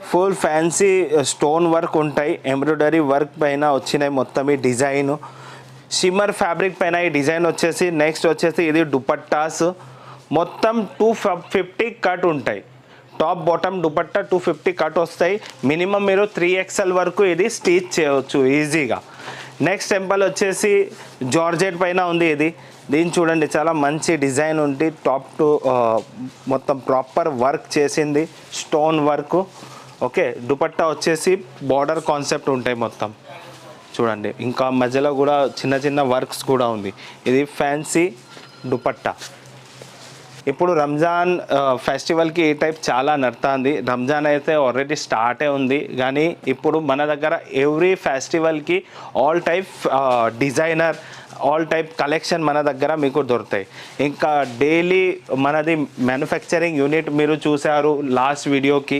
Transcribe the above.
Full fancy stone work ఉంటాయి, embroidery work పైన వచ్చినాయి మొత్తం ఈ డిజైన్. షిమ్మర్ ఫ్యాబ్రిక్ పైన ఈ డిజైన్ వచ్చేసి. నెక్స్ట్ వచ్చేసి ఇది దుపట్టాస్ మొత్తం 250 కట్ ఉంటాయి. టాప్ బాటమ్ దుపట్టా 250 కట్ వస్తాయి. మినిమం మీరు 3XL వరకు ఇది స్టిచ్ చేయవచ్చు ఈజీగా. నెక్స్ట్ టెంపుల్ వచ్చేసి జార్జెట్ పైన ఉంది ఇది. దీన్ని చూడండి, చాలా మంచి డిజైన్ ఉంది. టాప్ టు మొత్తం ప్రాపర్ వర్క్ చేసింది, స్టోన్ వర్క్. ఓకే, దుపట్టా వచ్చేసి బార్డర్ కాన్సెప్ట్ ఉంటాయి మొత్తం చూడండి. ఇంకా మధ్యలో కూడా చిన్న చిన్న వర్క్స్ కూడా ఉంది. ఇది ఫ్యాన్సీ దుపట్టా. ఇప్పుడు రంజాన్ ఫెస్టివల్కి ఈ టైప్ చాలా నడుతుంది. రంజాన్ అయితే ఆల్రెడీ స్టార్టే ఉంది, కానీ ఇప్పుడు మన దగ్గర ఎవ్రీ ఫెస్టివల్కి all type designer, all type collection మన దగ్గర మీకు దొరుకుతాయి. ఇంకా డైలీ మనది మ్యానుఫ్యాక్చరింగ్ యూనిట్ మీరు చూసారు లాస్ట్ వీడియోకి.